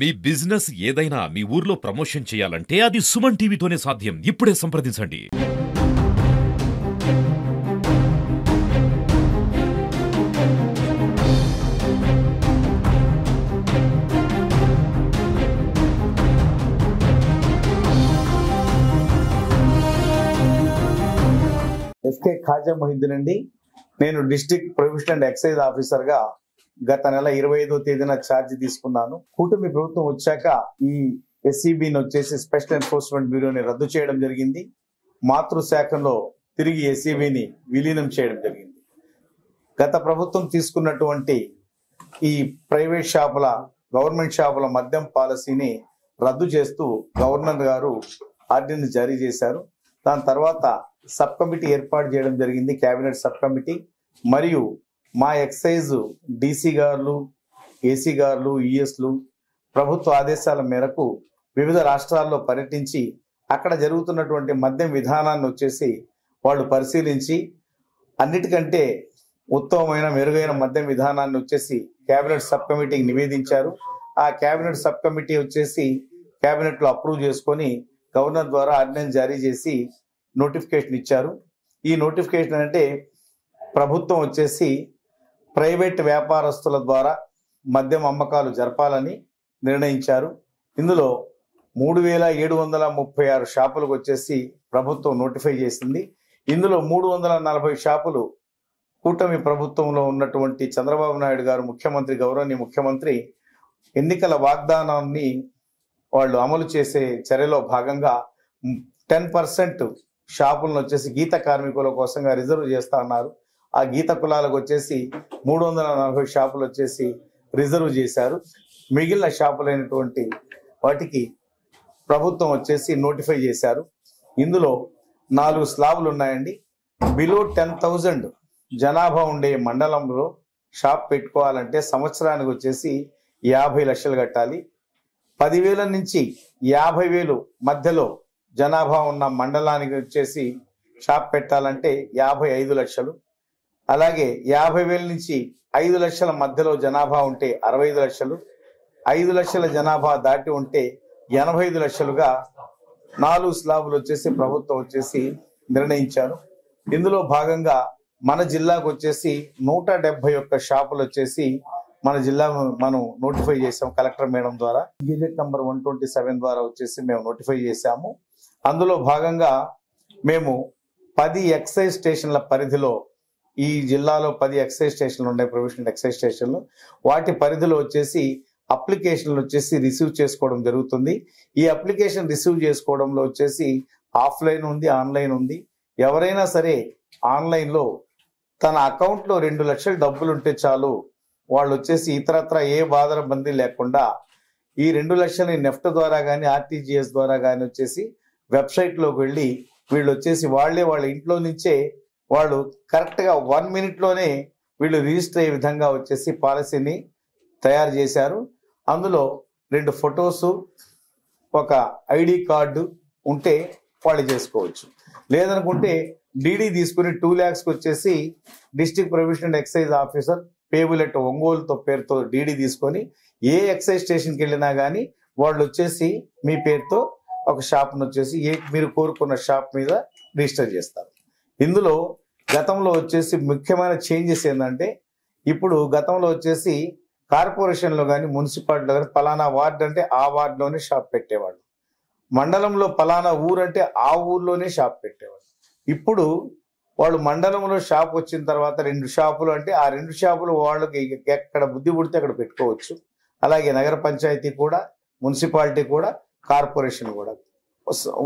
మీ business ఏదైనా మీ ఊర్లో promotion చేయాలంటే అది సుమన్ టీవీతోనే సాధ్యం. ఇప్పుడే సంప్రదించండి. ఎస్కే ఖాజా మొహిద్దీన్ అండి. నేను district provision and excise officer గా గత నెల 25వ తేదీన ఛార్జ్ తీసుకున్నాను. కూటమి ప్రభుత్వం వచ్చాక ఈ ఎస్సీబీని వచ్చేసి స్పెషల్ ఎన్ఫోర్స్మెంట్ బ్యూరోని రద్దు చేయడం జరిగింది. మాతృశాఖలో తిరిగి ఎస్సీబీని విలీనం చేయడం జరిగింది. గత ప్రభుత్వం తీసుకున్నటువంటి ఈ ప్రైవేట్ షాపుల గవర్నమెంట్ షాపుల మద్యం పాలసీని రద్దు చేస్తూ గవర్నర్ గారు ఆర్డినెన్స్ జారీ చేశారు. దాని తర్వాత సబ్ కమిటీ ఏర్పాటు చేయడం జరిగింది, కేబినెట్ సబ్ కమిటీ. మరియు మా ఎక్సైజ్ డీసీ గారులు, ఏసీ గారులు, ఈఎస్లు ప్రభుత్వ ఆదేశాల మేరకు వివిధ రాష్ట్రాల్లో పర్యటించి అక్కడ జరుగుతున్నటువంటి మద్యం విధానాన్ని వచ్చేసి వాళ్ళు పరిశీలించి అన్నిటికంటే ఉత్తమమైన మెరుగైన మద్యం విధానాన్ని వచ్చేసి కేబినెట్ సబ్ కమిటీకి నివేదించారు. ఆ కేబినెట్ సబ్ కమిటీ వచ్చేసి కేబినెట్ లో అప్రూవ్ చేసుకొని గవర్నర్ ద్వారా ఆర్డినెన్స్ జారీ చేసి నోటిఫికేషన్ ఇచ్చారు. ఈ నోటిఫికేషన్ అంటే ప్రభుత్వం వచ్చేసి ప్రైవేట్ వ్యాపారస్తుల ద్వారా మద్యం అమ్మకాలు జరపాలని నిర్ణయించారు. ఇందులో 3736 షాపులకు వచ్చేసి ప్రభుత్వం నోటిఫై చేసింది. ఇందులో 340 షాపులు కూటమి ప్రభుత్వంలో ఉన్నటువంటి చంద్రబాబు నాయుడు గారు ముఖ్యమంత్రి, గౌరవనీయ ముఖ్యమంత్రి ఎన్నికల వాగ్దానాన్ని వాళ్ళు అమలు చేసే చర్యలో భాగంగా 10% షాపులను వచ్చేసి గీత కార్మికుల కోసంగా రిజర్వ్ చేస్తా ఉన్నారు. ఆ గీత కులాలకు వచ్చేసి 340 షాపులు వచ్చేసి రిజర్వ్ చేశారు. మిగిలిన షాపులైనటువంటి వాటికి ప్రభుత్వం వచ్చేసి నోటిఫై చేశారు. ఇందులో 4 స్లాబులు ఉన్నాయండి. బిలో 10,000 జనాభా ఉండే మండలంలో షాప్ పెట్టుకోవాలంటే సంవత్సరానికి వచ్చేసి 50 లక్షలు కట్టాలి. 10,000 నుంచి 50,000 మధ్యలో జనాభా ఉన్న మండలానికి వచ్చేసి షాప్ పెట్టాలంటే 55 లక్షలు. అలాగే 50,000 నుంచి 5 లక్షల మధ్యలో జనాభా ఉంటే 65 లక్షలు. 5 లక్షల జనాభా దాటి ఉంటే 85 లక్షలుగా 4 స్లాబులు వచ్చేసి ప్రభుత్వం వచ్చేసి నిర్ణయించారు. ఇందులో భాగంగా మన జిల్లాకు వచ్చేసి 171 షాపులు వచ్చేసి మన జిల్లా మనం నోటిఫై చేసాం కలెక్టర్ మేడం ద్వారా. గెజెట్ నంబర్ 127 ద్వారా వచ్చేసి మేము నోటిఫై చేశాము. అందులో భాగంగా మేము 10 ఎక్సైజ్ స్టేషన్ల పరిధిలో, ఈ జిల్లాలో 10 ఎక్సైజ్ స్టేషన్లు ఉన్నాయి, ప్రొవిషనల్ ఎక్సైజ్ స్టేషన్లు. వాటి పరిధిలో వచ్చేసి అప్లికేషన్లు వచ్చేసి రిసీవ్ చేసుకోవడం జరుగుతుంది. ఈ అప్లికేషన్ రిసీవ్ చేసుకోవడంలో వచ్చేసి ఆఫ్లైన్ ఉంది, ఆన్లైన్ ఉంది. ఎవరైనా సరే ఆన్లైన్లో తన అకౌంట్లో 2 లక్షల డబ్బులు ఉంటే చాలు, వాళ్ళు వచ్చేసి ఇతరత్ర ఏ బాధల బందీ లేకుండా ఈ 2 లక్షలని నెఫ్ట్ ద్వారా కానీ ఆర్టీజీఎస్ ద్వారా కానీ వచ్చేసి వెబ్సైట్లోకి వెళ్ళి వీళ్ళు వచ్చేసి వాళ్ళ ఇంట్లో నుంచే వాళ్ళు కరెక్ట్గా 1 మినిట్లోనే వీళ్ళు రిజిస్టర్ అయ్యే విధంగా వచ్చేసి పాలసీని తయారు చేశారు. అందులో 2 ఫొటోసు, ఒక ఐడి కార్డు ఉంటే వాళ్ళు చేసుకోవచ్చు. లేదనుకుంటే డీడీ తీసుకుని 2 lakhs వచ్చేసి district provision and excise officer payable at ఒంగోలుతో పేరుతో డీడీ తీసుకొని ఏ ఎక్సైజ్ స్టేషన్కి వెళ్ళినా కానీ వాళ్ళు వచ్చేసి మీ పేరుతో ఒక షాప్ను వచ్చేసి మీరు కోరుకున్న షాప్ మీద రిజిస్టర్ చేస్తారు. ఇందులో గతంలో వచ్చేసి ముఖ్యమైన చేంజెస్ ఏంటంటే, ఇప్పుడు గతంలో వచ్చేసి కార్పొరేషన్లో కానీ మున్సిపాలిటీలో కానీ పలానా వార్డు అంటే ఆ వార్డులోనే షాప్ పెట్టేవాళ్ళు, మండలంలో పలానా ఊరు అంటే ఆ ఊర్లోనే షాప్ పెట్టేవాళ్ళు. ఇప్పుడు వాళ్ళు మండలంలో షాప్ వచ్చిన తర్వాత 2 షాపులు అంటే ఆ 2 షాపులు వాళ్ళకి ఎక్కడ బుద్ధి పుడితే అక్కడ పెట్టుకోవచ్చు. అలాగే నగర పంచాయతీ కూడా, మున్సిపాలిటీ కూడా, కార్పొరేషన్ కూడా.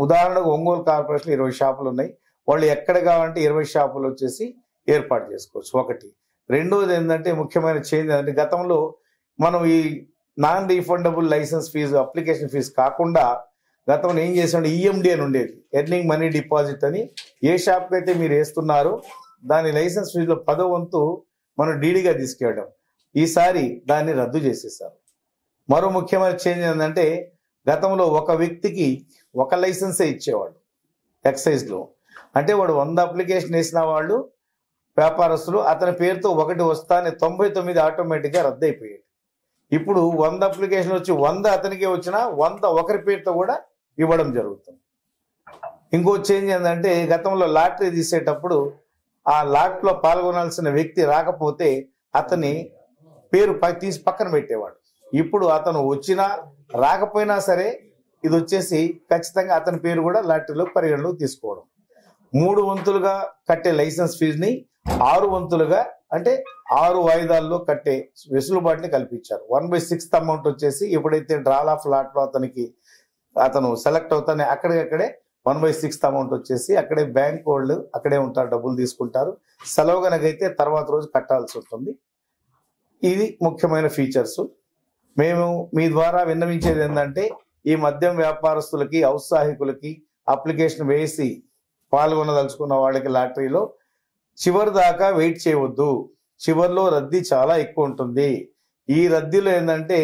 ఉదాహరణకు ఒంగోలు కార్పొరేషన్ 20 షాపులు ఉన్నాయి. వాళ్ళు ఎక్కడ కావాలంటే 20 షాపులు వచ్చేసి ఏర్పాటు చేసుకోవచ్చు. ఒకటి. రెండోది ఏంటంటే ముఖ్యమైన చేంజ్ అంటే, గతంలో మనం ఈ non refundable licence fee, application fee కాకుండా గతంలో ఏం చేసామంటే ఈఎండి అని ఉండేది, ఎర్నింగ్ మనీ డిపాజిట్ అని. ఏ షాప్కి అయితే మీరు వేస్తున్నారో దాని లైసెన్స్ ఫీజులో 10వ వంతు మనం డీడీగా తీసుకెళ్ళడం. ఈసారి దాన్ని రద్దు చేసేసారు. మరో ముఖ్యమైన చేంజ్ ఏంటంటే, గతంలో ఒక వ్యక్తికి ఒక లైసెన్సే ఇచ్చేవాడు ఎక్సైజ్లో. అంటే వాడు 100 అప్లికేషన్ వేసిన వాళ్ళు వ్యాపారస్తులు, అతని పేరుతో ఒకటి వస్తానే 99 ఆటోమేటిక్గా రద్దు అయిపోయాడు. ఇప్పుడు 100 అప్లికేషన్ వచ్చి 100 అతనికే వచ్చినా 100 ఒకరి పేరుతో కూడా ఇవ్వడం జరుగుతుంది. ఇంకో చేంజ్ ఏంటంటే గతంలో లాటరీ తీసేటప్పుడు ఆ లాట్లో పాల్గొనాల్సిన వ్యక్తి రాకపోతే అతని పేరు తీసి పక్కన పెట్టేవాడు. ఇప్పుడు అతను వచ్చినా రాకపోయినా సరే ఇది వచ్చేసి ఖచ్చితంగా అతని పేరు కూడా లాటరీలో పరిగణలోకి తీసుకోవడం. 3 వంతులుగా కట్టే లైసెన్స్ ఫీజుని 6 వంతులుగా అంటే 6 వాయిదాల్లో కట్టే వెసులుబాటుని కల్పించారు. 1/6 అమౌంట్ వచ్చేసి ఎప్పుడైతే డ్రాల్ ఆఫ్ లాట్లో అతను సెలెక్ట్ అవుతానే అక్కడికక్కడే 1/6 అమౌంట్ వచ్చేసి అక్కడే బ్యాంక్ వాళ్ళు అక్కడే ఉంటారు, డబ్బులు తీసుకుంటారు. సెలవు కనుకైతే తర్వాత రోజు కట్టాల్సి ఉంటుంది. ఇది ముఖ్యమైన ఫీచర్స్. మేము మీ ద్వారా విన్నవించేది ఏంటంటే ఈ మద్యం వ్యాపారస్తులకి, ఔత్సాహికులకి అప్లికేషన్ వేసి పాల్గొనదలుచుకున్న వాళ్ళకి లాటరీలో చివరి దాకా వెయిట్ చేయవద్దు. చివరిలో రద్దీ చాలా ఎక్కువ ఉంటుంది. ఈ రద్దీలో ఏంటంటే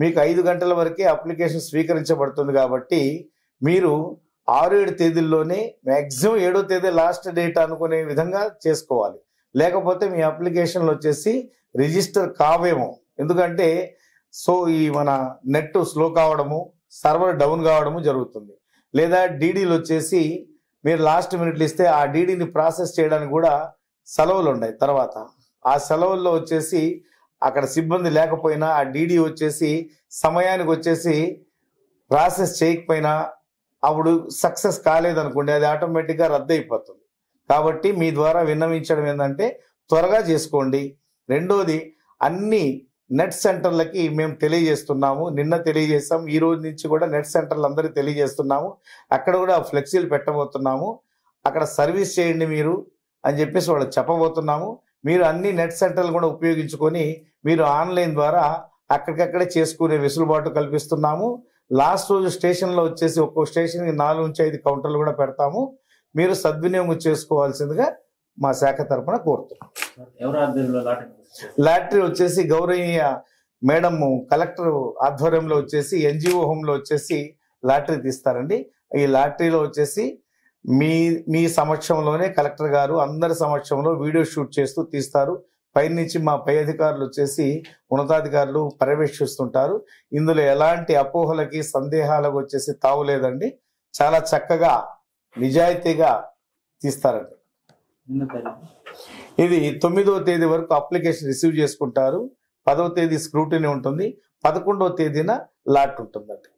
మీకు 5 గంటల వరకే అప్లికేషన్ స్వీకరించబడుతుంది కాబట్టి మీరు 6-7 తేదీల్లోనే మ్యాక్సిమం 7వ తేదీ లాస్ట్ డేట్ అనుకునే విధంగా చేసుకోవాలి. లేకపోతే మీ అప్లికేషన్లు వచ్చేసి రిజిస్టర్ కావేమో. ఎందుకంటే ఈ మన నెట్ స్లో కావడము, సర్వర్ డౌన్ కావడము జరుగుతుంది. లేదా డీడీలు వచ్చేసి మీరు లాస్ట్ మినిట్లు ఇస్తే ఆ డీడీని ప్రాసెస్ చేయడానికి కూడా సెలవులు ఉన్నాయి. తర్వాత ఆ సెలవుల్లో వచ్చేసి అక్కడ సిబ్బంది లేకపోయినా ఆ డీడీ వచ్చేసి సమయానికి వచ్చేసి ప్రాసెస్ చేయకపోయినా అప్పుడు సక్సెస్ కాలేదనుకోండి, అది ఆటోమేటిక్గా రద్దు అయిపోతుంది. కాబట్టి మీ ద్వారా విన్నవించడం ఏంటంటే త్వరగా చేసుకోండి. రెండోది, అన్ని నెట్ సెంటర్లకి మేము తెలియజేస్తున్నాము. నిన్న తెలియజేస్తాం, ఈ రోజు నుంచి కూడా నెట్ సెంటర్లు అందరికీ తెలియజేస్తున్నాము. అక్కడ కూడా ఫ్లెక్సీలు పెట్టబోతున్నాము. అక్కడ సర్వీస్ చేయండి మీరు అని చెప్పేసి వాళ్ళకి చెప్పబోతున్నాము. మీరు అన్ని నెట్ సెంటర్లు కూడా ఉపయోగించుకొని మీరు ఆన్లైన్ ద్వారా అక్కడికక్కడే చేసుకునే వెసులుబాటు కల్పిస్తున్నాము. లాస్ట్ రోజు స్టేషన్లో వచ్చేసి ఒక్కో స్టేషన్కి 4 నుంచి 5 కౌంటర్లు కూడా పెడతాము. మీరు సద్వినియోగం చేసుకోవాల్సిందిగా మా శాఖ తరఫున కోరుతున్నాం. లాటరీ వచ్చేసి గౌరవనీయ మేడం కలెక్టర్ ఆధ్వర్యంలో వచ్చేసి ఎన్జిఓ హోమ్లో వచ్చేసి లాటరీ తీస్తారండి. ఈ లాటరీలో వచ్చేసి మీ సమక్షంలోనే కలెక్టర్ గారు అందరి సమక్షంలో వీడియో షూట్ చేస్తూ తీస్తారు. పైనుంచి మా పై అధికారులు వచ్చేసి ఉన్నతాధికారులు పర్యవేక్షిస్తుంటారు. ఇందులో ఎలాంటి అపోహలకి సందేహాలకు వచ్చేసి తావులేదండి. చాలా చక్కగా నిజాయితీగా తీస్తారండి. ఇది 9వ తేదీ వరకు అప్లికేషన్ రిసీవ్ చేసుకుంటారు. 10వ తేదీ స్క్రూటినీ ఉంటుంది. 11వ తేదీన లాట్ ఉంటుందండి.